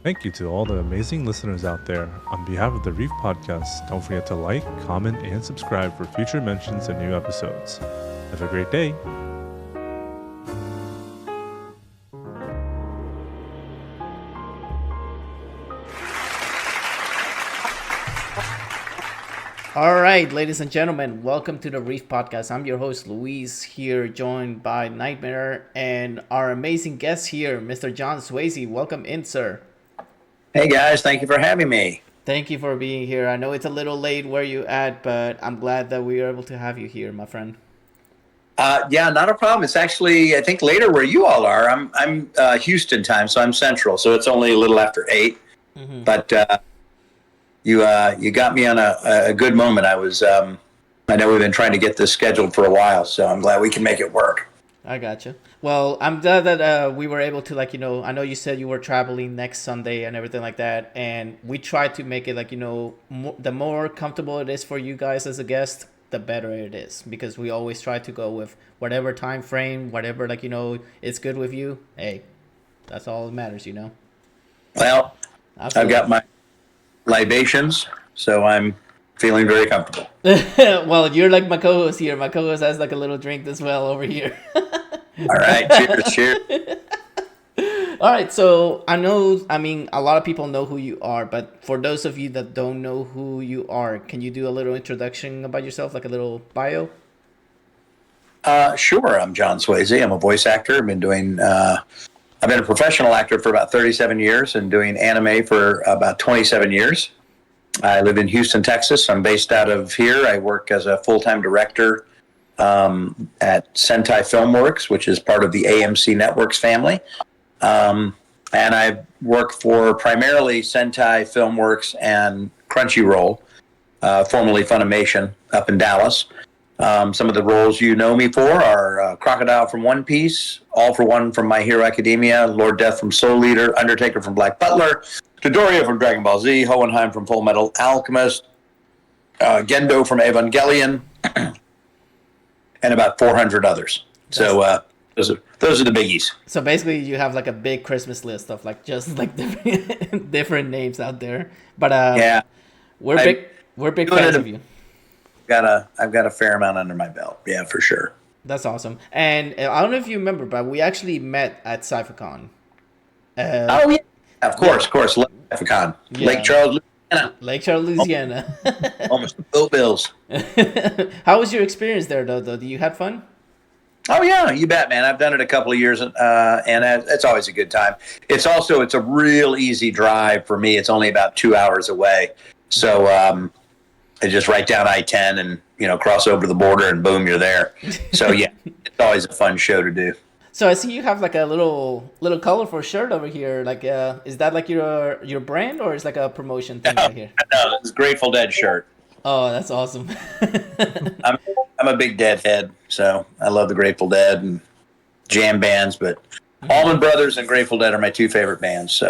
Thank you to all the amazing listeners out there. On behalf of the Reef Podcast, don't forget to like, comment, and subscribe for future mentions and new episodes. Have a great day. All right, ladies and gentlemen, welcome to the Reef Podcast. I'm your host, Luis, here joined by Nightmare and our amazing guest here, Mr. John Swasey. Welcome in, sir. Hey, guys. Thank you for having me. Thank you for being here. I know it's a little late where you at, but I'm glad that we were able to have you here, my friend. Yeah, not a problem. It's actually, I think, later where you all are. I'm Houston time, so I'm Central, so it's only a little after 8. Mm-hmm. But you got me on a good moment. I know we've been trying to get this scheduled for a while, so I'm glad we can make it work. I gotcha. Well, I'm glad that we were able to, I know you said you were traveling next Sunday and everything like that, and we tried to make it, the more comfortable it is for you guys as a guest, the better it is, because we always try to go with whatever time frame, whatever, it's good with you. Hey, that's all that matters, Well, Absolutely. I've got my libations, so I'm feeling very comfortable. Well, you're like my co-host here. My co-host has a little drink as well over here. All right, cheers. All right, so a lot of people know who you are, but for those of you that don't know who you are, can you do a little introduction about yourself, like a little bio? Sure. I'm John Swasey. I'm a voice actor. I've been a professional actor for about 37 years and doing anime for about 27 years. I live in Houston, Texas. I'm based out of here. I work as a full-time director at Sentai Filmworks, which is part of the AMC Networks family. And I work for primarily Sentai Filmworks and Crunchyroll, formerly Funimation, up in Dallas. Some of the roles you know me for are Crocodile from One Piece, All for One from My Hero Academia, Lord Death from Soul Eater, Undertaker from Black Butler, Midoriya from Dragon Ball Z, Hohenheim from Fullmetal Alchemist, Gendo from Evangelion, and about 400 others. So those are the biggies. So basically, you have a big Christmas list of different names out there. But yeah, we're big fans of you. I've got a fair amount under my belt. Yeah, for sure. That's awesome. And I don't know if you remember, but we actually met at CypherCon. Oh yeah, of course. CypherCon, yeah. Lake Charles, Louisiana. Almost the Bill Bills. How was your experience there, though? You had fun? Oh yeah, you bet, man. I've done it a couple of years, and it's always a good time. It's a real easy drive for me. It's only about 2 hours away, so I just right down I-10 and cross over the border, and boom, you're there. So yeah, it's always a fun show to do. So I see you have a little colorful shirt over here. Is that your brand, or is a promotion thing right here? No, it's a Grateful Dead shirt. Oh, that's awesome. I'm a big Deadhead, so I love the Grateful Dead and jam bands, but Allman Brothers and Grateful Dead are my two favorite bands.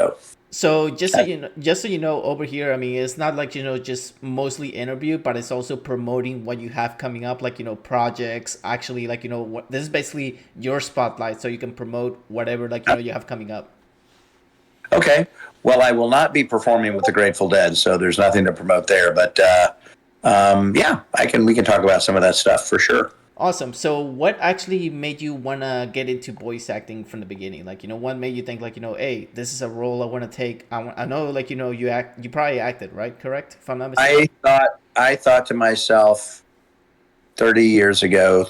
So just so you know, over here, it's not just mostly interview, but it's also promoting what you have coming up, projects. Actually, this is basically your spotlight, so you can promote whatever you have coming up. Okay. Well, I will not be performing with the Grateful Dead, so there's nothing to promote there. But yeah, we can talk about some of that stuff for sure. Awesome. So what actually made you want to get into voice acting from the beginning? What made you think hey, this is a role I want to take? I know you probably acted, right? Correct? If I'm not mistaken. I thought to myself 37 years ago,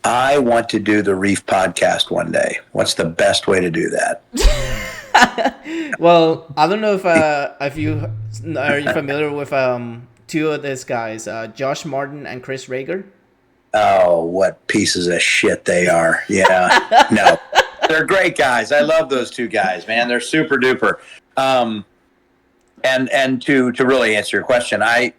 I want to do the Reef Podcast one day. What's the best way to do that? Well, I don't know if you are you familiar with two of these guys, Josh Martin and Chris Rager. Oh, what pieces of shit they are. Yeah. No, they're great guys. I love those two guys, man. They're super duper. And to really answer your question, I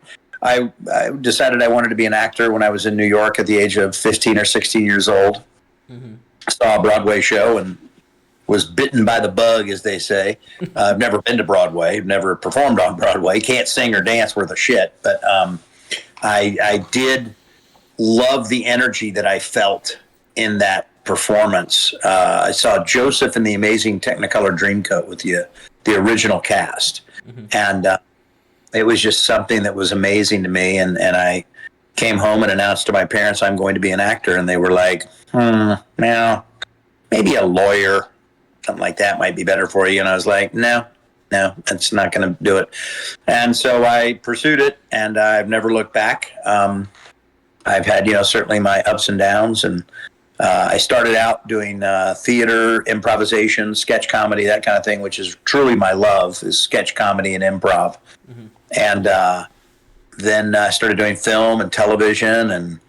decided I wanted to be an actor when I was in New York at the age of 15 or 16 years old. Mm-hmm. Saw a Broadway show and was bitten by the bug, as they say. I've never been to Broadway, never performed on Broadway, can't sing or dance worth a shit, but I did love the energy that I felt in that performance. I saw Joseph in the Amazing Technicolor Dreamcoat with the original cast. And it was just something that was amazing to me. And I came home and announced to my parents I'm going to be an actor. And they were like, now, maybe a lawyer, something like that might be better for you. And I was like, no, that's not going to do it. And so I pursued it, and I've never looked back. I've had, certainly my ups and downs. And I started out doing theater, improvisation, sketch comedy, that kind of thing, which is truly my love, is sketch comedy and improv. And then I started doing film and television and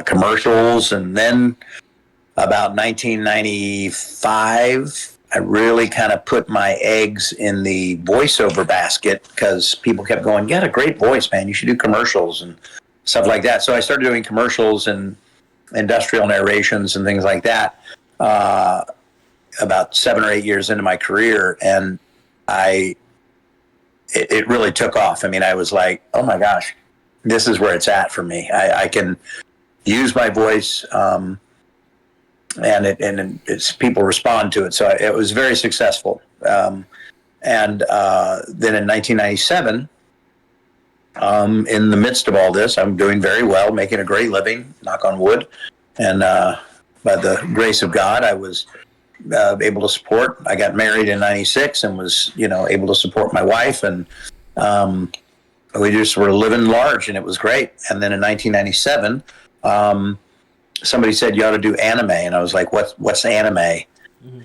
commercials. And then about 1995, I really kind of put my eggs in the voiceover basket because people kept going, you got a great voice, man. You should do commercials and stuff like that. So I started doing commercials and industrial narrations and things like that about 7 or 8 years into my career. And it really took off. I mean, I was like, oh my gosh, this is where it's at for me. I can use my voice, and it's people respond to it. So it was very successful. And then in 1997, in the midst of all this, I'm doing very well, making a great living, knock on wood. And by the grace of God, I was able to support. I got married in 96 and was, able to support my wife. And we just were living large, and it was great. And then in 1997, somebody said, you ought to do anime. And I was like, what's anime?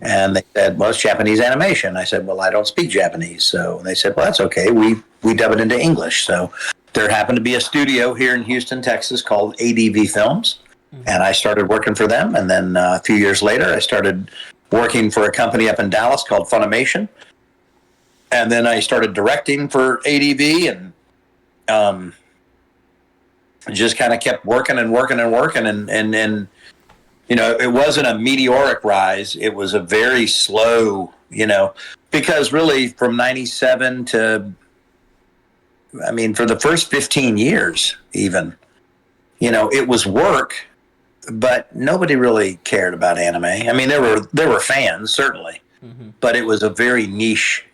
And they said, well, it's Japanese animation. I said, well, I don't speak Japanese. So they said, well, that's okay. We dub it into English. So there happened to be a studio here in Houston, Texas called ADV Films. And I started working for them. And then a few years later, I started working for a company up in Dallas called Funimation. And then I started directing for ADV, and just kind of kept working. And it wasn't a meteoric rise. It was a very slow, because really from 97 to, for the first 15 years even, it was work, but nobody really cared about anime. There were fans, certainly, but it was a very niche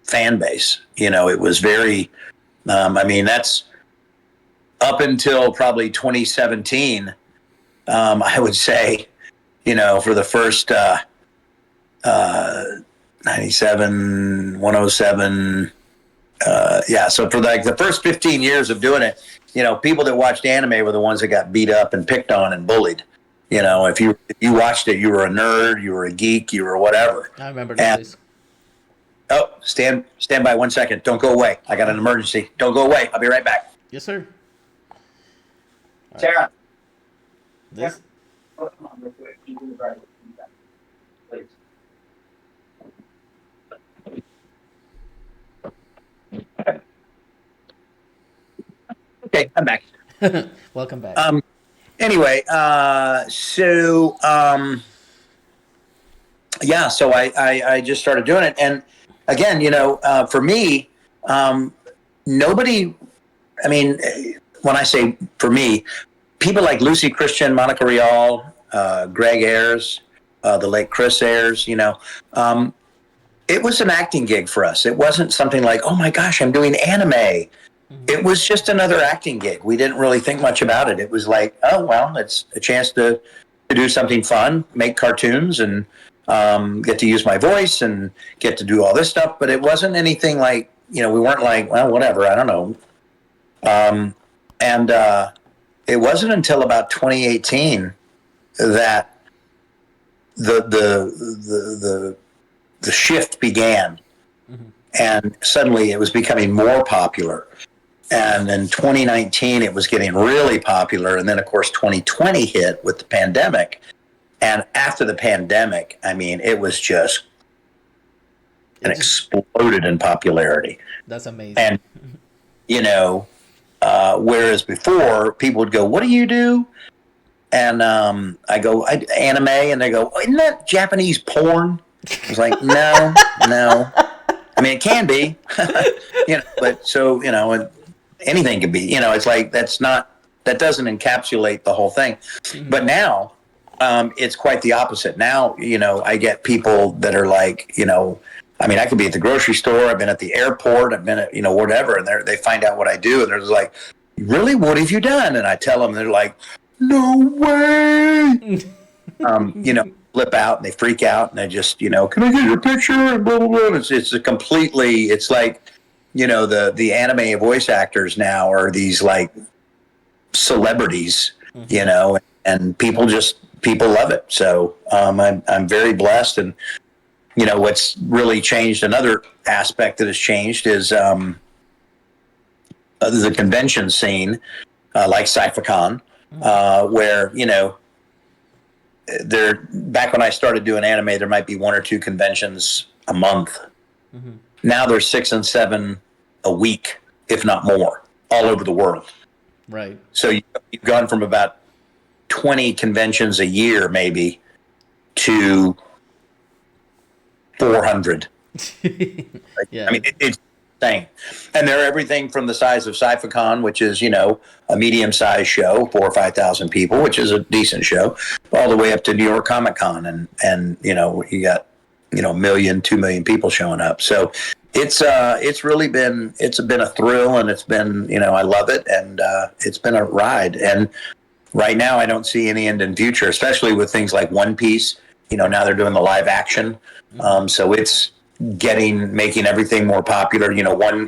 fan base. It was very, that's up until probably 2017, I would say, for the first 97, 107, so for the first 15 years of doing it, people that watched anime were the ones that got beat up and picked on and bullied. If you watched it, you were a nerd, you were a geek, you were whatever. I remember those. Oh, stand by 1 second. Don't go away. I got an emergency. Don't go away. I'll be right back. Yes, sir. Sarah. This. Please. Okay, I'm back. Welcome back. Anyway, so I just started doing it, and again, for me, nobody. When I say for me, people like Lucy Christian, Monica Rial, Greg Ayers, the late Chris Ayers, it was an acting gig for us. It wasn't something like, oh my gosh, I'm doing anime. It was just another acting gig. We didn't really think much about it. It was like, oh, well, it's a chance to do something fun, make cartoons, and get to use my voice and get to do all this stuff. But it wasn't anything like, we weren't like, well, whatever, I don't know. And it wasn't until about 2018 that the shift began. And suddenly it was becoming more popular. And in 2019, it was getting really popular. And then, of course, 2020 hit with the pandemic. And after the pandemic, it was just exploded in popularity. That's amazing. And, whereas before, people would go, what do you do? And I go, anime. And they go, isn't that Japanese porn? I was like, no. It can be, but so, anything could be, it's like, that's not that doesn't encapsulate the whole thing. But now it's quite the opposite. Now, I get people that are like, I could be at the grocery store, I've been at the airport, I've been at, whatever, and they find out what I do, and they're just like, really, what have you done? And I tell them, they're like, no way. Flip out and they freak out and they just, can I get your picture? And blah, blah, blah. It's like, the anime voice actors now are these like celebrities, and people love it. So I'm very blessed. And, what's really changed, another aspect that has changed is the convention scene, like SciFiCon, where, back when I started doing anime, there might be 1 or 2 conventions a month. Now there's 6 and 7 a week, if not more, all over the world. Right. So you've gone from about 20 conventions a year, maybe, to 400. Yeah. It's insane. And they're everything from the size of SciFiCon, which is, a medium-sized show, 4,000 or 5,000 people, which is a decent show, all the way up to New York Comic Con. And you got, 1 million, 2 million people showing up. So it's really been, a thrill, and it's been, I love it. And it's been a ride. And right now I don't see any end in future, especially with things like One Piece. Now they're doing the live action. So it's making everything more popular.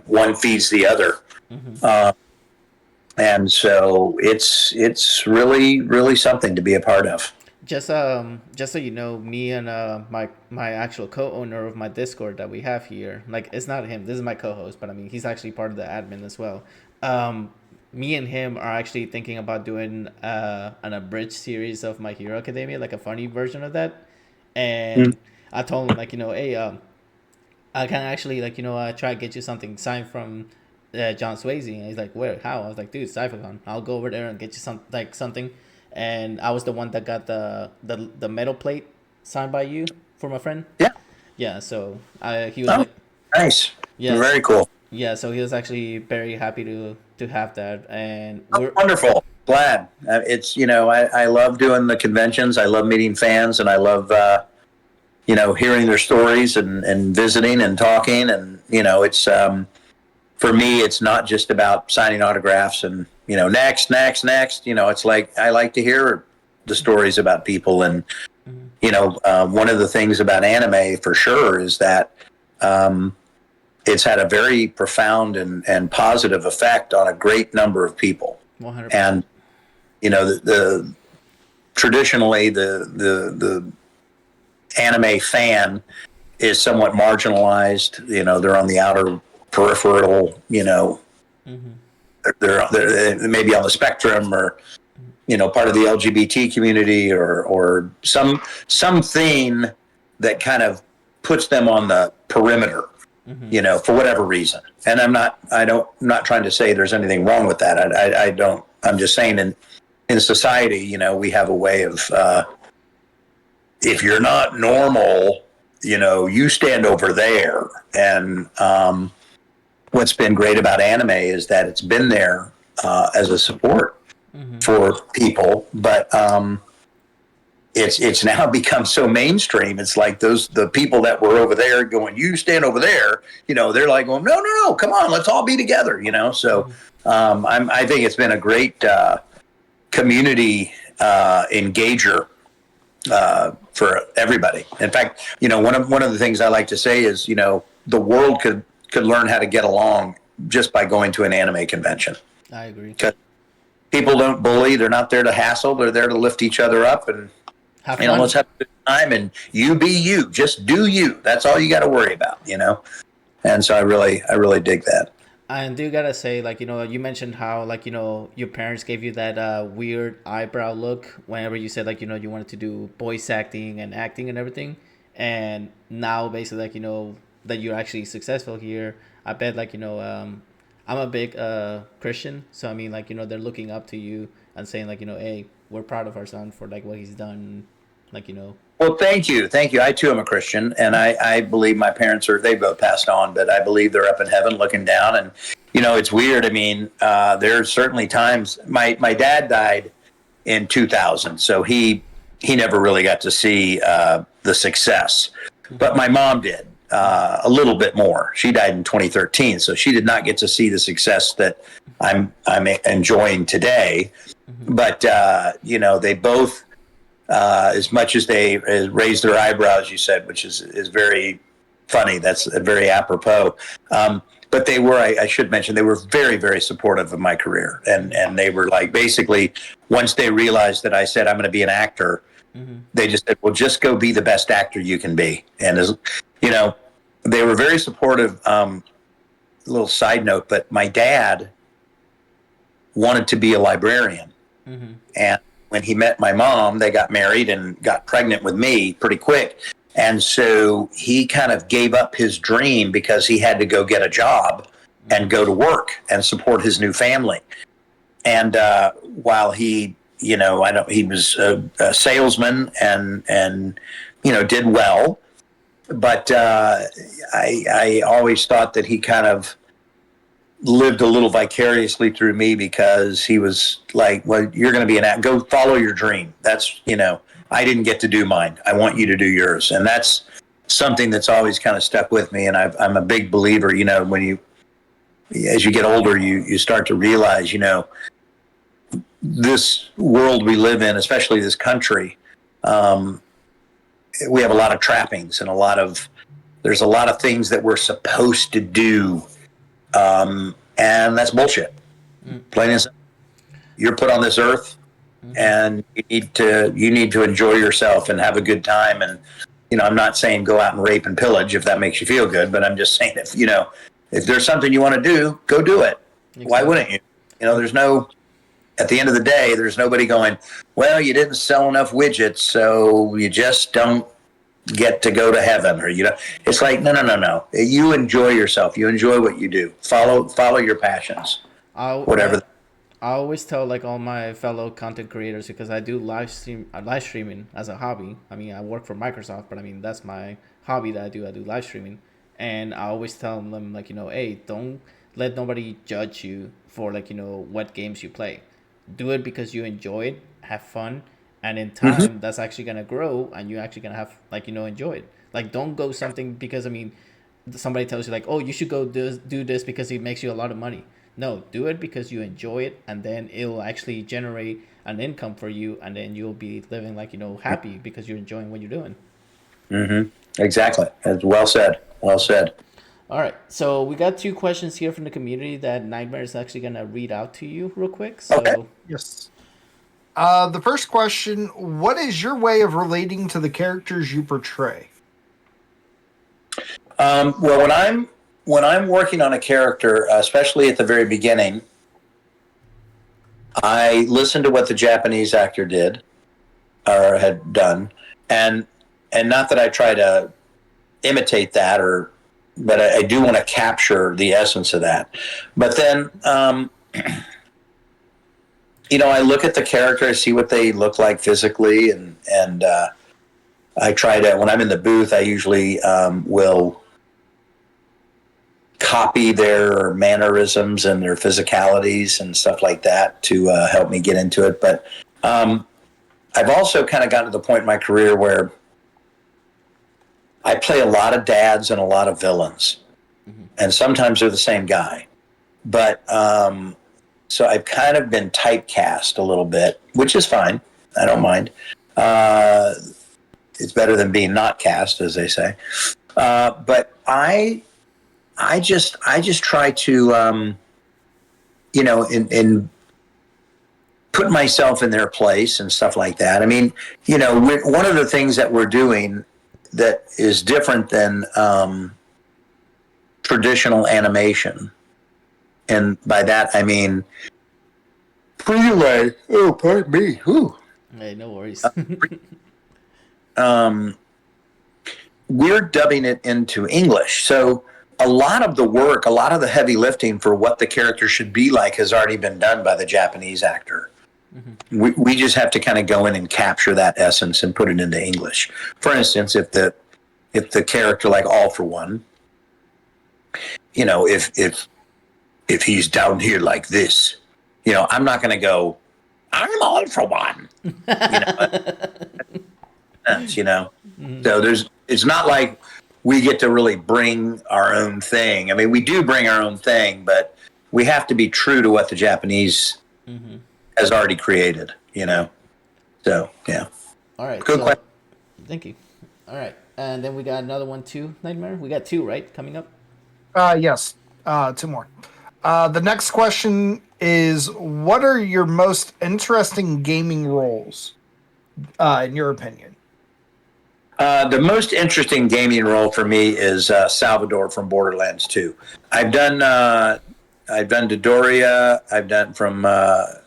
One feeds the other. And so it's really, really something to be a part of. Just so you know, me and my actual co-owner of my Discord that we have here, like, it's not him, this is my co-host, but he's actually part of the admin as well. Me and him are actually thinking about doing an abridged series of My Hero Academia, like a funny version of that. And I told him, like, hey, I can actually, like, try to get you something signed from John Swasey. And he's like, where, how? I was like, dude, SciFiCon, I'll go over there and get you something. And I was the one that got the metal plate signed by you for my friend. Yeah. So he was like, nice. Yeah, very cool. Yeah, so he was actually very happy to have that, and wonderful. Glad. It's I love doing the conventions. I love meeting fans, and I love hearing their stories and visiting and talking. And it's for me, it's not just about signing autographs and next. It's like I like to hear the stories about people. And one of the things about anime for sure is that it's had a very profound and positive effect on a great number of people. 100%. And the traditionally the anime fan is somewhat marginalized. They're on the outer peripheral. They're maybe on the spectrum, or part of the LGBT community, or something that kind of puts them on the perimeter. For whatever reason. And I'm not trying to say there's anything wrong with that. I'm just saying in society, we have a way of, if you're not normal, you stand over there. And what's been great about anime is that it's been there as a support for people, but it's now become so mainstream. It's like the people that were over there going, you stand over there, they're like going, no, come on, let's all be together, So I think it's been a great community engager for everybody. In fact, one of the things I like to say is, the world could learn how to get along just by going to an anime convention. I agree. Because people don't bully. They're not there to hassle. They're there to lift each other up and let's have a good time, and you be you. Just do you. That's all you got to worry about, And so I really dig that. And do gotta say, like, you mentioned how, like, your parents gave you that weird eyebrow look whenever you said, like, you wanted to do voice acting and everything. And now, basically, like, that you're actually successful here, I bet, like, I'm a big Christian. So, I mean, like, they're looking up to you and saying, like, hey, we're proud of our son for, like, what he's done, like, Well, thank you. I too am a Christian, and I believe my parents they both passed on, but I believe they're up in heaven looking down, and it's weird. I mean, there's certainly times my dad died in 2000, so he never really got to see the success, but my mom did a little bit more. She died in 2013, so she did not get to see the success that I'm enjoying today. But they both, as much as they raised their eyebrows, you said, which is very funny. That's very apropos. But they were, I should mention, they were very, very supportive of my career. And they were like, basically, once they realized that I said, I'm going to be an actor, they just said, well, just go be the best actor you can be. And, they were very supportive. Little side note, but my dad wanted to be a librarian. And when he met my mom, they got married and got pregnant with me pretty quick. And so he kind of gave up his dream because he had to go get a job and go to work and support his new family. And while he, he was a salesman and did well, but I always thought that he kind of lived a little vicariously through me, because he was like, well, you're going to be an actor. Go follow your dream. That's, I didn't get to do mine. I want you to do yours. And that's something that's always kind of stuck with me. And I'm a big believer, when as you get older, you start to realize, this world we live in, especially this country, we have a lot of trappings and there's a lot of things that we're supposed to do. And that's bullshit. Plain and simple. You're put on this earth, and you need to enjoy yourself and have a good time. And I'm not saying go out and rape and pillage if that makes you feel good, but I'm just saying if there's something you want to do, go do it. Exactly. Why wouldn't you? At the end of the day, there's nobody going, well, you didn't sell enough widgets, so you just don't get to go to heaven, or it's like no. You enjoy yourself. You enjoy what you do. Follow your passions. Whatever. I always tell all my fellow content creators, because I do live streaming as a hobby. I mean, I work for Microsoft, but I mean that's my hobby that I do. I do live streaming, and I always tell them hey, don't let nobody judge you for what games you play. Do it because you enjoy it, have fun. And in time, that's actually going to grow, and you're actually going to have, enjoy it. Don't go something because, somebody tells you, oh, you should go do this because it makes you a lot of money. No, do it because you enjoy it, and then it'll actually generate an income for you, and then you'll be living, happy because you're enjoying what you're doing. Exactly. That's well said. Well said. All right. So we got 2 questions here from the community that Nightmare is actually going to read out to you real quick. So. Okay. Yes. The first question, what is your way of relating to the characters you portray? Well, when I'm working on a character, especially at the very beginning, I listen to what the Japanese actor did or had done, and not that I try to imitate that, but I do want to capture the essence of that. But then I look at the character, I see what they look like physically, and I try to, when I'm in the booth, I usually will copy their mannerisms and their physicalities and stuff like that to help me get into it. But I've also kind of gotten to the point in my career where I play a lot of dads and a lot of villains, and sometimes they're the same guy. But so I've kind of been typecast a little bit, which is fine. I don't mind. It's better than being not cast, as they say. But I just try to, in put myself in their place and stuff like that. I mean, one of the things that we're doing that is different than traditional animation. And by that, I mean, pre-light. Oh, pardon me. Whew. Hey, no worries. We're dubbing it into English. So a lot of the work, a lot of the heavy lifting for what the character should be like has already been done by the Japanese actor. We just have to kind of go in and capture that essence and put it into English. For instance, if the character, like All for One, if if he's down here like this, I'm not going to go, I'm all for one. So it's not like we get to really bring our own thing. I mean, we do bring our own thing, but we have to be true to what the Japanese has already created, So, yeah. All right. Good question. Thank you. All right. And then we got another one too, Nightmare. We got 2, right? Coming up? Yes. 2 more. The next question is, what are your most interesting gaming roles, in your opinion? The most interesting gaming role for me is Salvador from Borderlands 2. I've done Dodoria. I've done from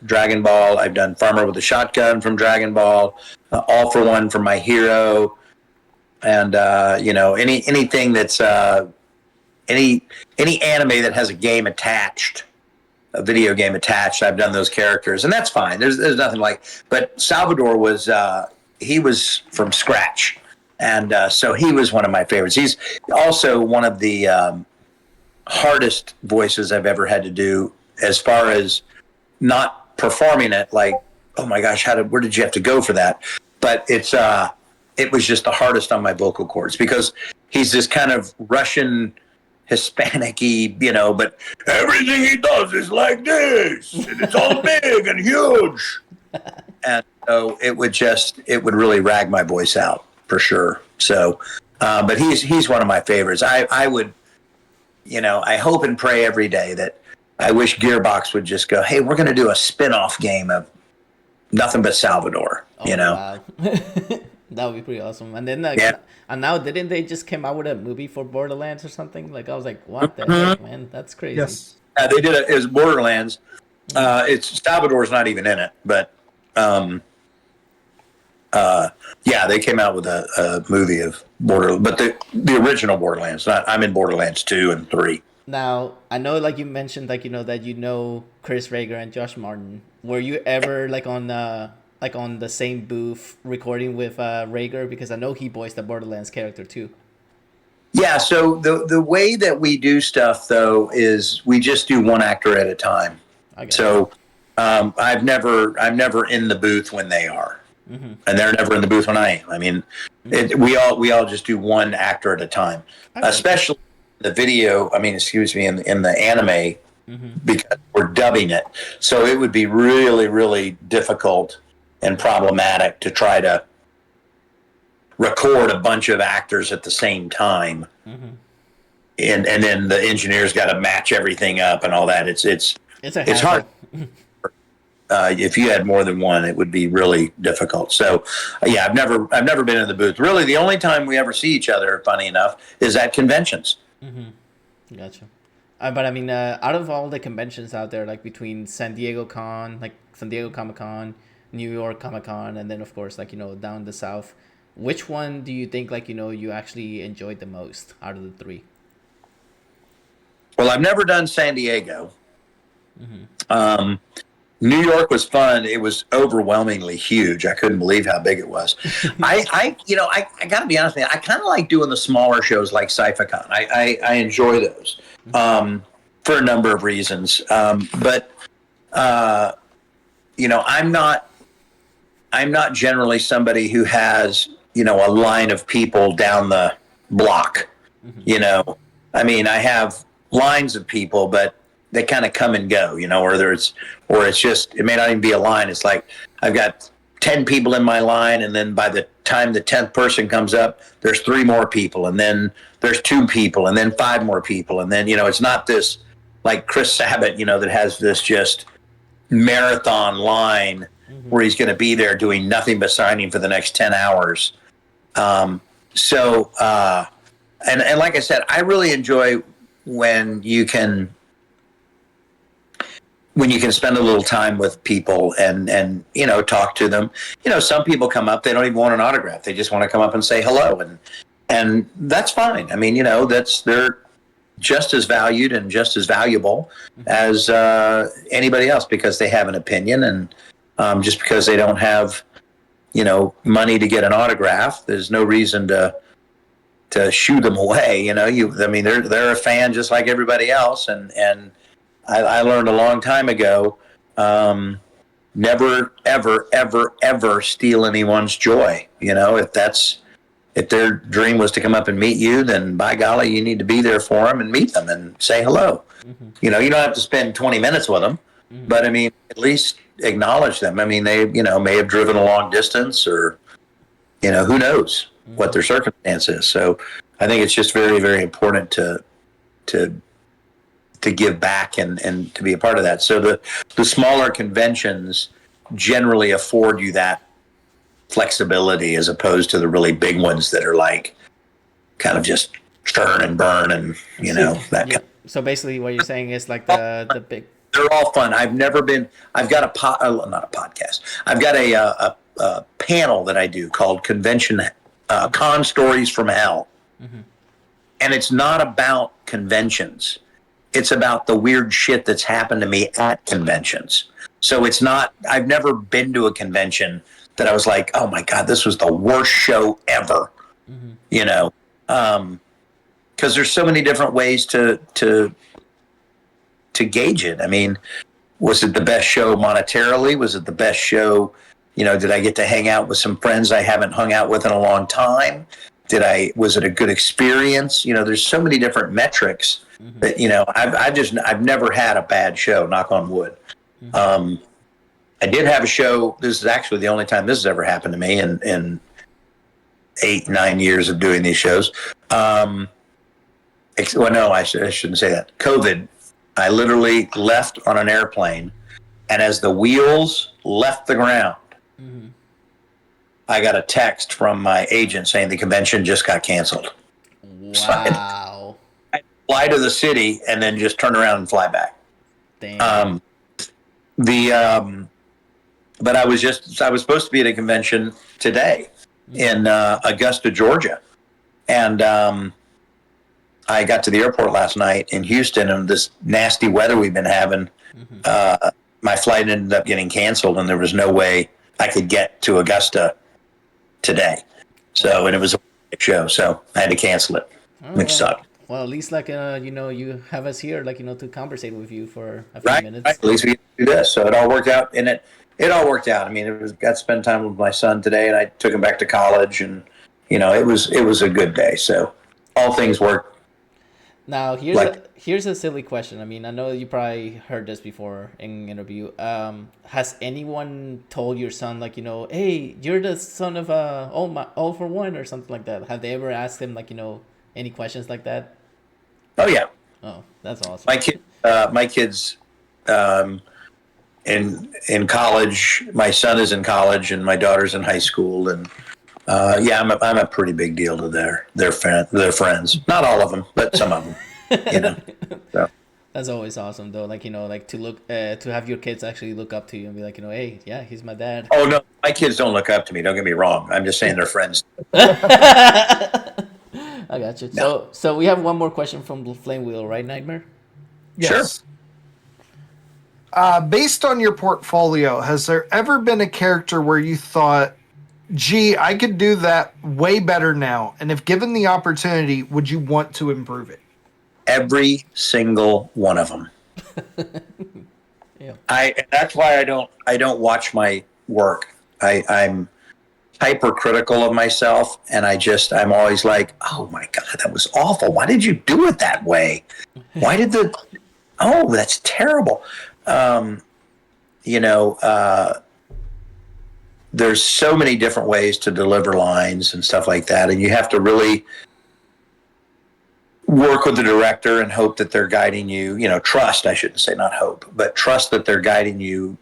Dragon Ball. I've done Farmer with a Shotgun from Dragon Ball. All for One from My Hero. And anything that's any anime that has a game attached, a video game attached, I've done those characters, and that's fine. There's nothing like. But Salvador was he was from scratch, and so he was one of my favorites. He's also one of the hardest voices I've ever had to do, as far as not performing it. Like, oh my gosh, where did you have to go for that? But it was just the hardest on my vocal cords, because he's this kind of Russian Hispanic-y, but everything he does is like this, and it's all big and huge. And so it would really rag my voice out for sure. So, but he's one of my favorites. I would, I hope and pray every day that I wish Gearbox would just go, hey, we're going to do a spin-off game of nothing but Salvador, Wow. That would be pretty awesome. And then, and now didn't they just came out with a movie for Borderlands or something? Like, I was like, what the heck, man? That's crazy. Yes. They did it. It was Borderlands. It's Salvador's not even in it, but they came out with a movie of Borderlands, but the original Borderlands. I'm in Borderlands 2 and 3. Now, I know, like you mentioned, like that Chris Rager and Josh Martin. Were you ever on the same booth recording with Rager? Because I know he voiced the Borderlands character too. Yeah, so the way that we do stuff, though, is we just do one actor at a time. So I'm never in the booth when they are, and they're never in the booth when I am. I mean, we all just do one actor at a time, especially the video. I mean, excuse me, in the anime, because we're dubbing it. So it would be really, really difficult and problematic to try to record a bunch of actors at the same time, and then the engineers got to match everything up and all that. It's hard. If you had more than one, it would be really difficult. So, I've never been in the booth. Really, the only time we ever see each other, funny enough, is at conventions. Gotcha. But I mean, out of all the conventions out there, like between San Diego Comic-Con, New York Comic-Con, and then of course down the south, which one do you think you actually enjoyed the most out of the 3? Well, I've never done San Diego. New York was fun. It was overwhelmingly huge. I couldn't believe how big it was. I got to be honest with you. I kind of like doing the smaller shows like Sci-Fi-Con. I enjoy those for a number of reasons. But I'm not generally somebody who has, a line of people down the block. I mean, I have lines of people, but they kind of come and go, or it's just, it may not even be a line. It's like I've got 10 people in my line, and then by the time the 10th person comes up, there's 3 more people, and then there's 2 people, and then 5 more people, and then it's not this like Chris Sabat, that has this just marathon line where he's going to be there doing nothing but signing for the next 10 hours. And like I said, I really enjoy when you can spend a little time with people and talk to them. Some people come up, they don't even want an autograph. They just want to come up and say hello. And that's fine. I mean, they're just as valued and just as valuable as anybody else, because they have an opinion, and just because they don't have, money to get an autograph, there's no reason to shoo them away. They're a fan just like everybody else, and I learned a long time ago, never, ever, ever, ever steal anyone's joy. If their dream was to come up and meet you, then by golly, you need to be there for them and meet them and say hello. Mm-hmm. You don't have to spend 20 minutes with them, but I mean, at least acknowledge them. I mean, they, may have driven a long distance, or, who knows what their circumstance is. So I think it's just very, very important to give back and to be a part of that. So the smaller conventions generally afford you that flexibility, as opposed to the really big ones that are like kind of just churn and burn and that kind of. So basically what you're saying is like the big, they're all fun. I've got not a podcast. I've got a panel that I do called Convention Con Stories from Hell. Mm-hmm. And it's not about conventions. It's about the weird shit that's happened to me at conventions. So it's not, I've never been to a convention that I was like, oh my God, this was the worst show ever. Mm-hmm. Because there's so many different ways to gauge it. I mean, was it the best show monetarily? Was it the best show? Did I get to hang out with some friends I haven't hung out with in a long time? Was it a good experience? There's so many different metrics that, I've never had a bad show, knock on wood. Mm-hmm. I did have a show. This is actually the only time this has ever happened to me in 8-9 years of doing these shows. No, I shouldn't say that. COVID, I literally left on an airplane, and as the wheels left the ground, I got a text from my agent saying the convention just got canceled. Wow. So I fly to the city and then just turn around and fly back. Damn. But I was supposed to be at a convention today in Augusta, Georgia. And I got to the airport last night in Houston, and this nasty weather we've been having, my flight ended up getting canceled, and there was no way I could get to Augusta today. So, and it was a show, so I had to cancel it, which sucked. Well, at least you have us here, to conversate with you for a few minutes. Right. At least we do this. So it all worked out, and it all worked out. I mean, got to spend time with my son today, and I took him back to college, and it was a good day. So all things worked. Now here's a silly question. I mean, I know you probably heard this before in an interview. Has anyone told your son hey, you're the son of all for one or something like that? Have they ever asked him any questions like that? Oh yeah. Oh, that's awesome. My kids, in college. My son is in college, and my daughter's in high school, and I'm a pretty big deal to their friends. Not all of them, but some of them. So. That's always awesome, though. To look to have your kids actually look up to you and be like, hey, yeah, he's my dad. Oh no, my kids don't look up to me. Don't get me wrong. I'm just saying they're friends. I got you. No. So we have one more question from Flame Wheel, right, Nightmare? Yes. Sure. Based on your portfolio, has there ever been a character where you thought, gee, I could do that way better now, and if given the opportunity, would you want to improve it? Every single one of them. Yeah. That's why I don't watch my work. I'm hypercritical of myself, and I'm always like, oh my God, that was awful. Why did you do it that way? Why did that's terrible. There's so many different ways to deliver lines and stuff like that, and you have to really work with the director and hope that they're guiding you, trust, I shouldn't say not hope, but trust that they're guiding you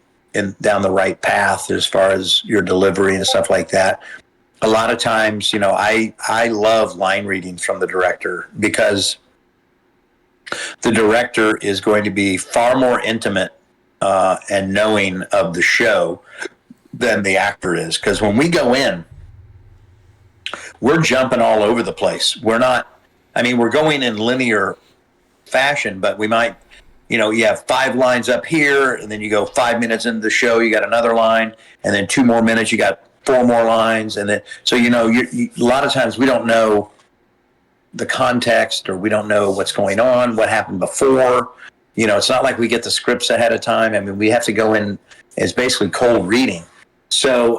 down the right path as far as your delivery and stuff like that. A lot of times, I love line reading from the director, because the director is going to be far more intimate and knowing of the show than the actor is. Because when we go in, we're jumping all over the place. We're going in linear fashion, but we might, you have 5 lines up here, and then you go 5 minutes into the show, you got another line, and then 2 more minutes, you got 4 more lines, and then so a lot of times we don't know the context, or we don't know what's going on, what happened before, It's not like we get the scripts ahead of time. I mean, we have to go in. It's basically cold reading. So,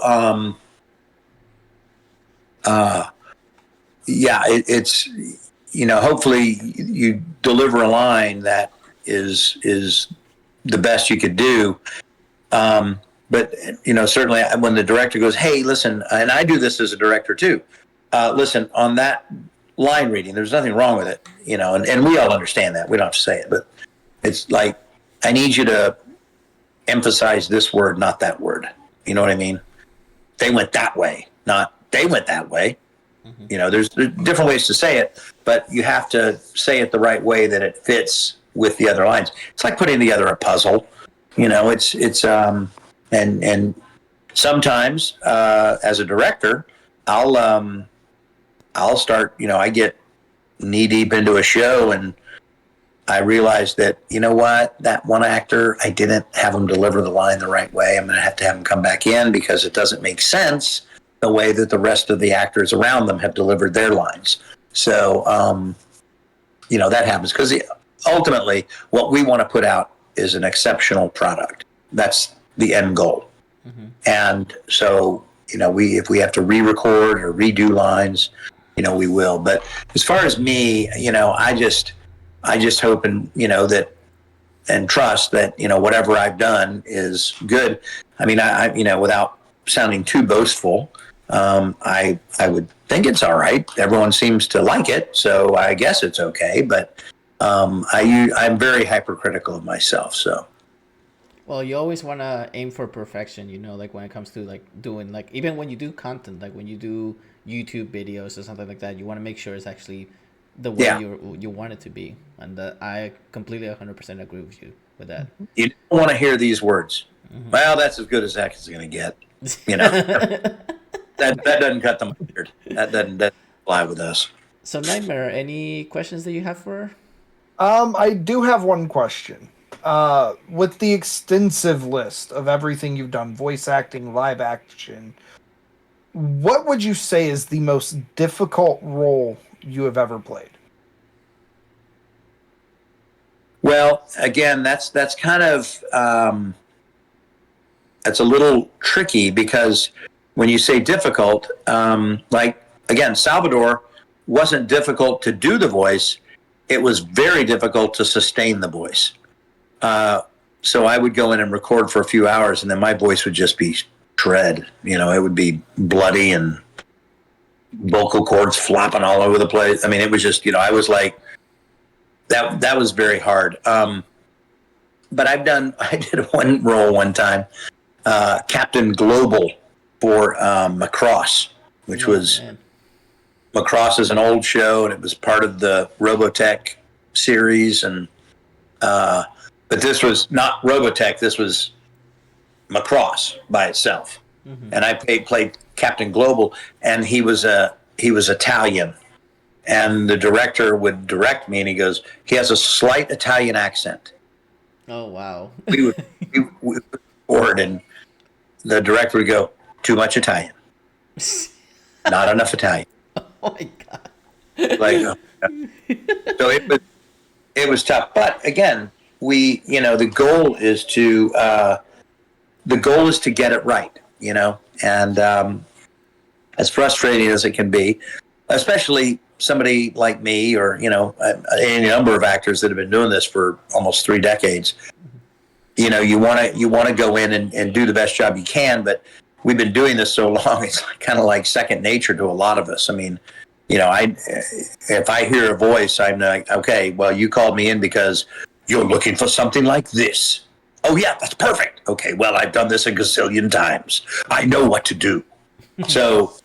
it's hopefully you deliver a line that is the best you could do. But certainly when the director goes, hey, listen, and I do this as a director too. Listen, on that line reading, there's nothing wrong with it, and we all understand that. We don't have to say it, but it's like, I need you to emphasize this word, not that word. You know what I mean? They went that way, not they went that way. Mm-hmm. There's different ways to say it, but you have to say it the right way that it fits with the other lines. It's like putting together a puzzle. It's and sometimes as a director, I'll start. I get knee deep into a show and I realized that, that one actor, I didn't have him deliver the line the right way. I'm going to have him come back in because it doesn't make sense the way that the rest of the actors around them have delivered their lines. So, that happens because ultimately what we want to put out is an exceptional product. That's the end goal. Mm-hmm. And so, if we have to re-record or redo lines, we will. But as far as me, I just hope and that and trust that whatever I've done is good. I mean, I without sounding too boastful, I would think it's all right. Everyone seems to like it, so I guess it's okay. But I'm very hypercritical of myself. So. Well, you always want to aim for perfection, like when it comes to like doing like even when you do content, like when you do YouTube videos or something like that, you want to make sure it's actually the way you want it to be. And I completely 100% agree with you with that. You don't want to hear these words. Mm-hmm. Well, that's as good as that is going to get. That doesn't cut the mustard. That doesn't fly with us. So Nightmare, any questions that you have for her? I do have one question. With the extensive list of everything you've done, voice acting, live action, what would you say is the most difficult role you have ever played? Well, again, that's kind of that's a little tricky because when you say difficult, like again, Salvador wasn't difficult to do the voice; it was very difficult to sustain the voice. So I would go in and record for a few hours, and then my voice would just be shred. It would be bloody and vocal cords flopping all over the place. I mean, it was just, I was like, that was very hard. But I did one role one time, Captain Global for Macross, which was, Macross is an old show and it was part of the Robotech series. And, but this was not Robotech, this was Macross by itself. Mm-hmm. And I played Captain Global, and he was Italian, and the director would direct me, and he goes, he has a slight Italian accent. Oh wow! we would record, and the director would go, too much Italian, not enough Italian. Oh my god! Like, so it was tough, but again, the goal is to get it right. And as frustrating as it can be, especially somebody like me or, any number of actors that have been doing this for almost 3 decades, you want to go in and do the best job you can, but we've been doing this so long, it's kind of like second nature to a lot of us. I mean, if I hear a voice, I'm like, okay, well, you called me in because you're looking for something like this. Oh, yeah, that's perfect. Okay, well, I've done this a gazillion times. I know what to do. So,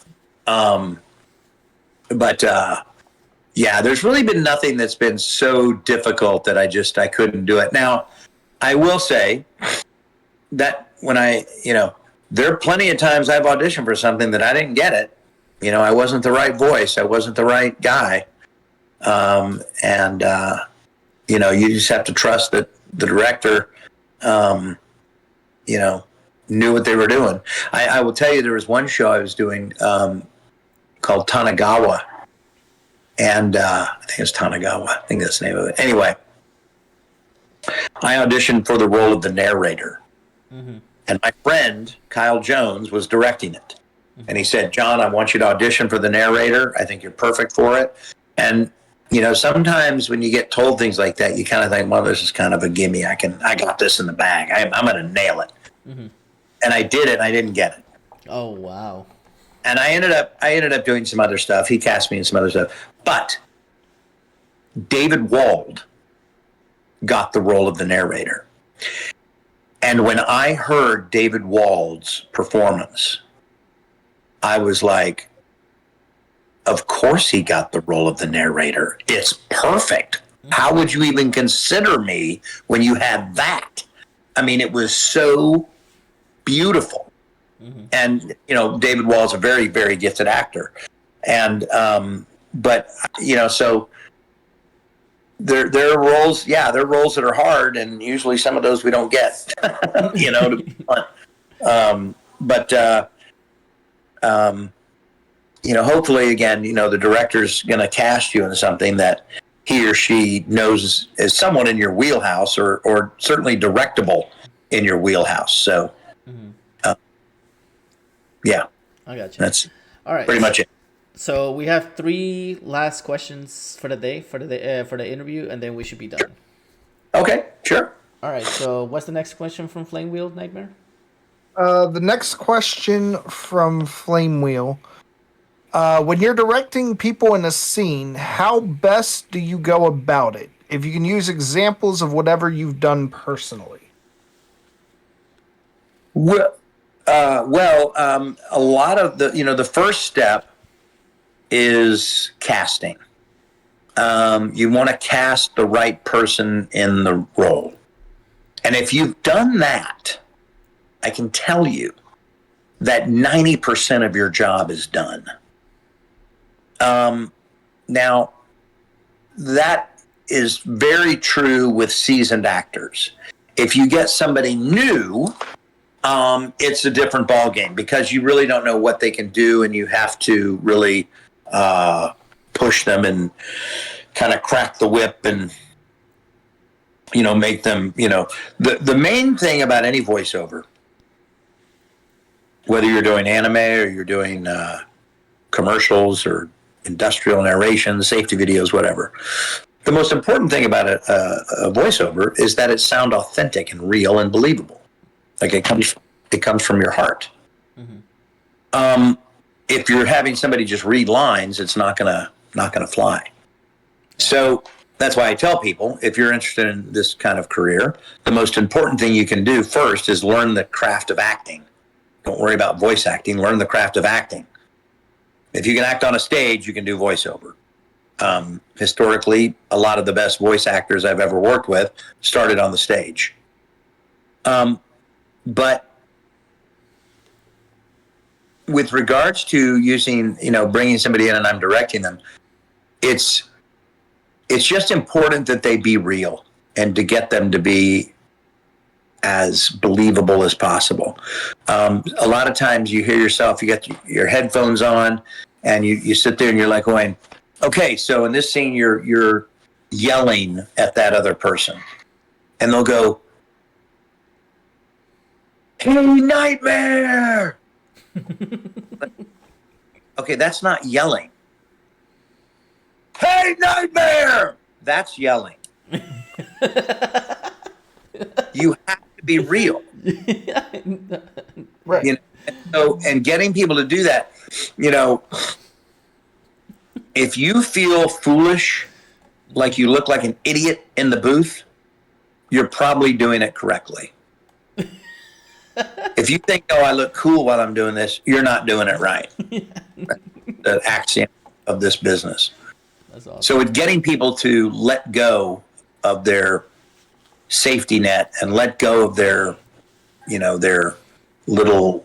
there's really been nothing that's been so difficult that I couldn't do it. Now, I will say that when there are plenty of times I've auditioned for something that I didn't get it. I wasn't the right voice. I wasn't the right guy. You just have to trust that the director knew what they were doing. I will tell you, there was one show I was doing called Tanagawa, and I think it's Tanagawa. I think that's the name of it. Anyway, I auditioned for the role of the narrator. And my friend, Kyle Jones, was directing it. And he said, John, I want you to audition for the narrator. I think you're perfect for it. And, sometimes when you get told things like that, you kind of think, well, this is kind of a gimme. I got this in the bag. I'm going to nail it. And I did it, and I didn't get it. Oh, wow. And I ended up doing some other stuff. He cast me in some other stuff. But David Wald got the role of the narrator. And when I heard David Wald's performance, I was like, of course he got the role of the narrator. It's perfect. How would you even consider me when you had that? I mean, it was so beautiful. And, David Wald's a very, very gifted actor. And, but, so there are roles, there are roles that are hard, and usually some of those we don't get, to be blunt. Hopefully, again, the director's going to cast you in something that he or she knows is somewhat in your wheelhouse, or certainly directable in your wheelhouse. So, I got you. That's all right. Pretty much it. So we have 3 last questions for the day for the interview, and then we should be done. Okay, sure. All right. So what's the next question from Flame Wheel, Nightmare? The next question from Flame Wheel. When you're directing people in a scene, how best do you go about it? If you can use examples of whatever you've done personally. Well, a lot of the first step is casting. You want to cast the right person in the role. And if you've done that, I can tell you that 90% of your job is done. Now, that is very true with seasoned actors. If you get somebody new, it's a different ballgame, because you really don't know what they can do, and you have to really push them and kind of crack the whip and make them, the main thing about any voiceover, whether you're doing anime or you're doing commercials or industrial narration, safety videos, whatever, the most important thing about a voiceover is that it sound authentic and real and believable. Like it comes from your heart. If you're having somebody just read lines, it's not gonna fly. So that's why I tell people, if you're interested in this kind of career, the most important thing you can do first is learn the craft of acting. Don't worry about voice acting. Learn the craft of acting. If you can act on a stage, you can do voiceover. Historically, a lot of the best voice actors I've ever worked with started on the stage. But with regards to using, bringing somebody in and I'm directing them, it's just important that they be real, and to get them to be as believable as possible. A lot of times you hear yourself, you got your headphones on, and you sit there and you're like going, okay, so in this scene you're yelling at that other person, and they'll go, "Hey, Nightmare!" Okay, that's not yelling. "Hey, Nightmare!" That's yelling. You have to be real. Right. And getting people to do that, if you feel foolish, like you look like an idiot in the booth, you're probably doing it correctly. If you think, oh, I look cool while I'm doing this, you're not doing it right. The axiom of this business. That's awesome. So it's getting people to let go of their safety net and let go of their little,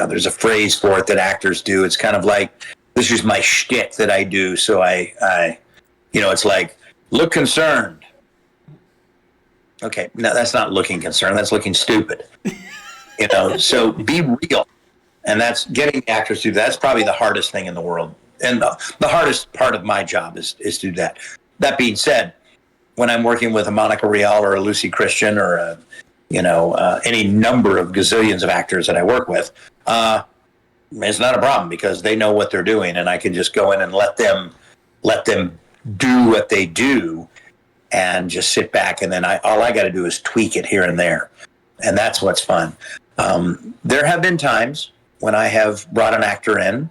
there's a phrase for it that actors do. It's kind of like, this is my shtick that I do. So I it's like, look concerned. Okay, no, that's not looking concerned. That's looking stupid. So be real. And that's getting actors to do that. That's probably the hardest thing in the world. And the hardest part of my job is to do that. That being said, when I'm working with a Monica Rial or a Lucy Christian or any number of gazillions of actors that I work with, it's not a problem because they know what they're doing, and I can just go in and let them do what they do, and just sit back, and then all I got to do is tweak it here and there, and that's what's fun. There have been times when I have brought an actor in,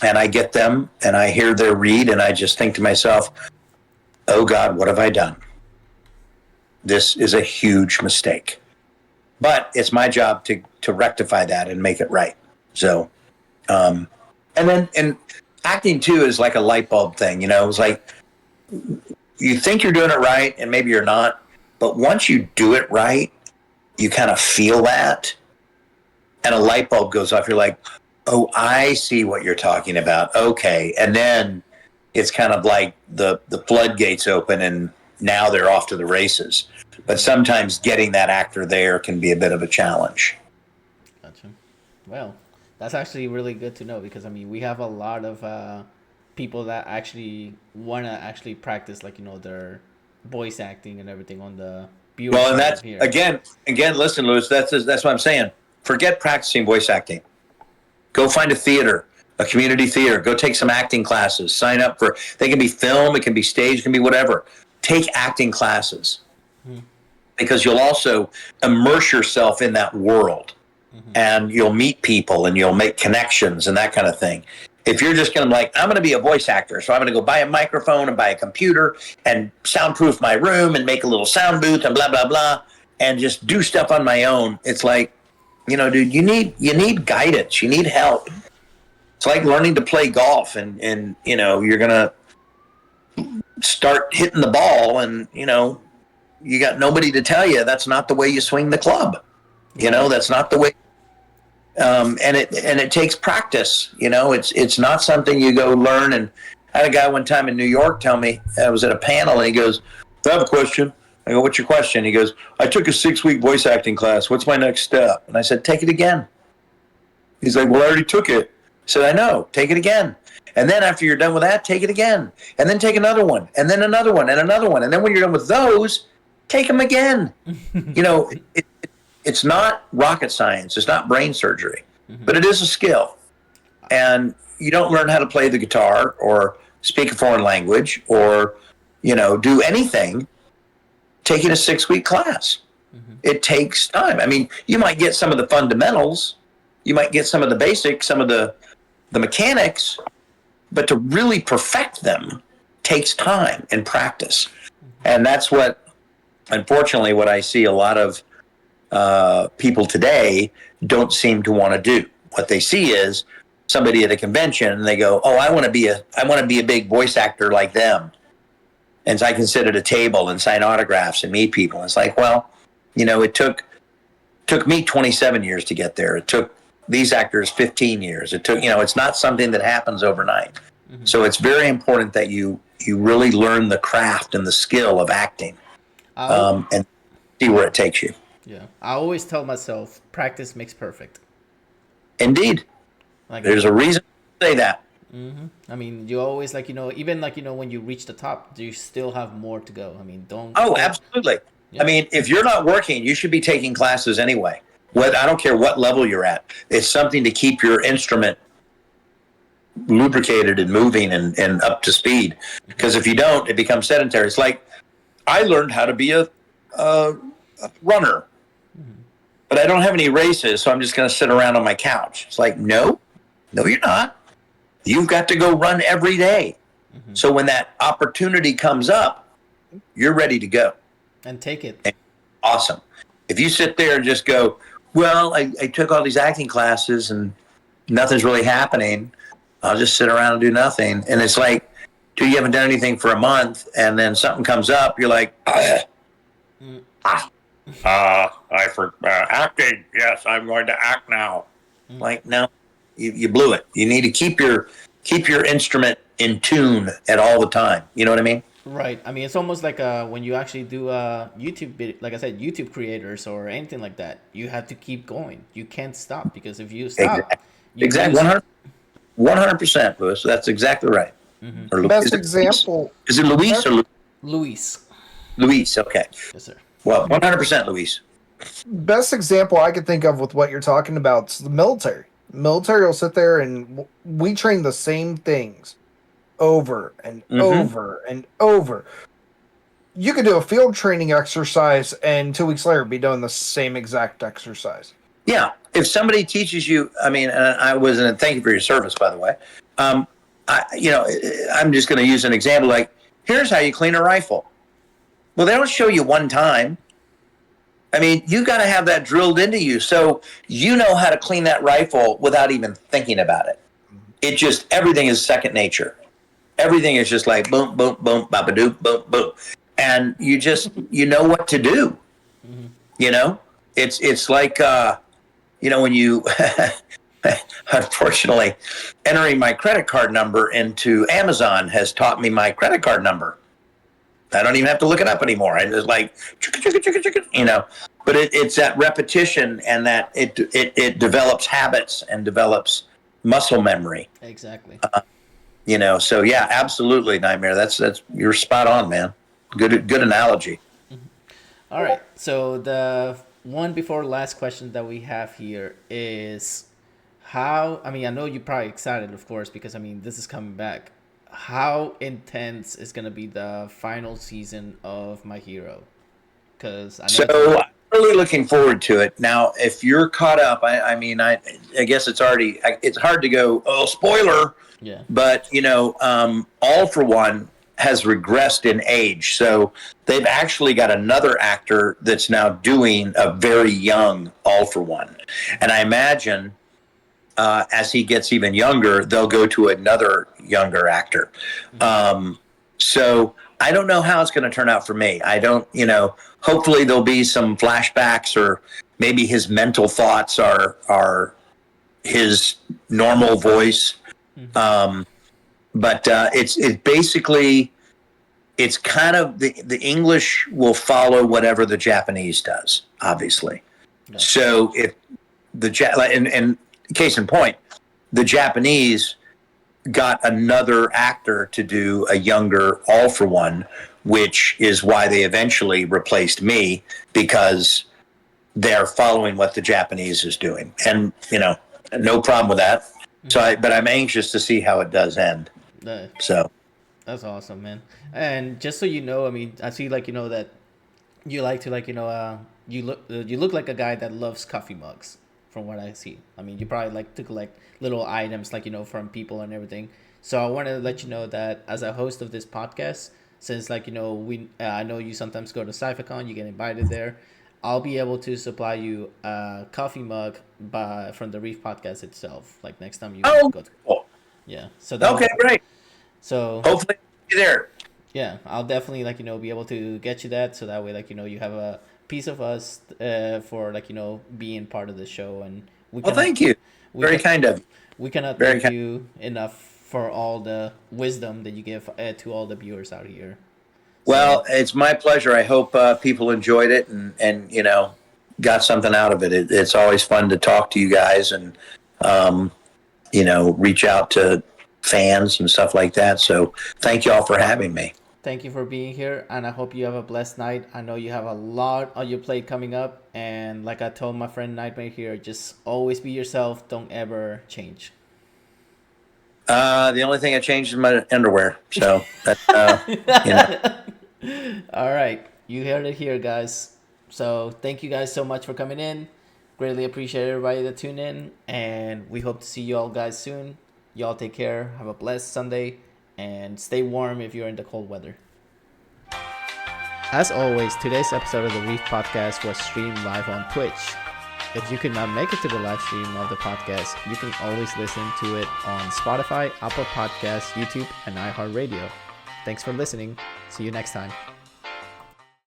and I get them, and I hear their read, and I just think to myself, oh God, what have I done? This is a huge mistake. But it's my job to rectify that and make it right. So, and acting too is like a light bulb thing, it's like, you think you're doing it right, and maybe you're not, but once you do it right, you kind of feel that, and a light bulb goes off. You're like, oh, I see what you're talking about. Okay. And then it's kind of like the floodgates open, and now they're off to the races. But sometimes getting that actor there can be a bit of a challenge. Gotcha. Well, that's actually really good to know, because we have a lot of people that actually want to actually practice, their voice acting and everything on the viewer Well, and that's here. again, listen, Louis, that's what I'm saying. Forget practicing voice acting. Go find a theater, a community theater. Go take some acting classes. Sign up for. They can be film, it can be stage, it can be whatever. Take acting classes, because you'll also immerse yourself in that world, and you'll meet people, and you'll make connections and that kind of thing. If you're just going to I'm going to be a voice actor, so I'm going to go buy a microphone and buy a computer and soundproof my room and make a little sound booth and blah, blah, blah, and just do stuff on my own. It's like, dude, you need guidance. You need help. It's like learning to play golf, and you're going to start hitting the ball, and, you got nobody to tell you that's not the way you swing the club. That's not the way. And it takes practice. It's not something you go learn. And I had a guy one time in New York tell me, I was at a panel, and he goes, I have a question. I go, what's your question? He goes, I took a 6-week voice acting class. What's my next step? And I said, take it again. He's like, well, I already took it. I said, I know, take it again. And then after you're done with that, take it again. And then take another one, and then another one, and another one. And then when you're done with those, take them again. It's not rocket science. It's not brain surgery, but it is a skill. And you don't learn how to play the guitar or speak a foreign language or, do anything taking a 6-week class. It takes time. You might get some of the fundamentals. You might get some of the basics, some of the mechanics, but to really perfect them takes time and practice. And that's unfortunately, what I see a lot of people today don't seem to want to do. What they see is somebody at a convention, and they go, "Oh, I want to be a big voice actor like them." And so I can sit at a table and sign autographs and meet people. And it's like, well, it took me 27 years to get there. It took these actors 15 years. It took, it's not something that happens overnight. So it's very important that you really learn the craft and the skill of acting, and see where it takes you. Yeah, I always tell myself, practice makes perfect. Indeed. There's a reason to say that. You always even when you reach the top, you still have more to go. Don't. Oh, absolutely. Yeah. If you're not working, you should be taking classes anyway. I don't care what level you're at. It's something to keep your instrument lubricated and moving and up to speed. Because if you don't, it becomes sedentary. It's like I learned how to be a runner, but I don't have any races, so I'm just going to sit around on my couch. It's like, no, you're not. You've got to go run every day. So when that opportunity comes up, you're ready to go. And take it. And awesome. If you sit there and just go, well, I took all these acting classes and nothing's really happening, I'll just sit around and do nothing. And it's like, dude, you haven't done anything for a month, and then something comes up, you're like, acting. Yes, I'm going to act now. Like, no, you blew it. You need to keep your instrument in tune at all the time. You know what I mean? Right. It's almost like when you actually do YouTube, like I said, YouTube creators or anything like that. You have to keep going. You can't stop, because if you stop, exactly 100%, Louis. That's exactly right. Best example. Is it Luis or Luis? Luis, okay. Yes, sir. Well, 100% Luis. Best example I could think of with what you're talking about is the military. Military will sit there and we train the same things over and over and over. You could do a field training exercise and 2 weeks later be doing the same exact exercise. Yeah. If somebody teaches you, I mean, and thank you for your service, by the way. I'm just going to use an example like, here's how you clean a rifle. Well, they don't show you one time. I mean, you got to have that drilled into you. So you know how to clean that rifle without even thinking about it. It just, everything is second nature. Everything is just like boom, boom, boom, ba-ba-doop, boom, boom. And you just, you know what to do. Mm-hmm. You know, it's like, when you, unfortunately, entering my credit card number into Amazon has taught me my credit card number. I don't even have to look it up anymore. I just like, but it's that repetition and that it develops habits and develops muscle memory. Exactly. So yeah, absolutely, Nightmare. That's you're spot on, man. Good analogy. Mm-hmm. All right. So the one before last question that we have here is how, I know you're probably excited, of course, because this is coming back. How intense is going to be the final season of My Hero? Because I'm really looking forward to it. Now, if you're caught up, I guess it's hard to go, oh, spoiler. Yeah. But, All for One has regressed in age. So they've actually got another actor that's now doing a very young All for One. And I imagine as he gets even younger, they'll go to another younger actor. So I don't know how it's going to turn out for me. I don't, hopefully there'll be some flashbacks or maybe his mental thoughts are his normal voice. But it's basically, it's kind of the English will follow whatever the Japanese does, obviously. No. So if and case in point, the Japanese got another actor to do a younger All for One, which is why they eventually replaced me, because they're following what the Japanese is doing. And, no problem with that. So, but I'm anxious to see how it does end. So that's awesome, man. And just so you know, I see that you like to you look like a guy that loves coffee mugs, from what I see. You probably like to collect little items from people and everything. So I wanted to let you know that as a host of this podcast, since I know you sometimes go to SciFiCon, you get invited there, I'll be able to supply you a coffee mug from the Reef Podcast itself. Like next time you go to, yeah. So great. So hopefully you'll be there. Yeah, I'll definitely be able to get you that, so that way you have a piece of us for being part of the show. And thank you. Very kind of you. We cannot thank you enough for all the wisdom that you give to all the viewers out here. Well, it's my pleasure. I hope people enjoyed it and got something out of it. It's always fun to talk to you guys and reach out to fans and stuff like that. So thank you all for having me. Thank you for being here, and I hope you have a blessed night. I know you have a lot on your plate coming up, and like I told my friend Nightmare here, just always be yourself. Don't ever change. The only thing I changed is my underwear. So that's, All right. You heard it here, guys. So thank you guys so much for coming in. Greatly appreciate everybody that tuned in, and we hope to see you all guys soon. Y'all take care. Have a blessed Sunday, and stay warm if you're in the cold weather. As always, today's episode of the Reef Podcast was streamed live on Twitch. If you could not make it to the live stream of the podcast, you can always listen to it on Spotify, Apple Podcasts, YouTube, and iHeart Radio. Thanks for listening. See you next time.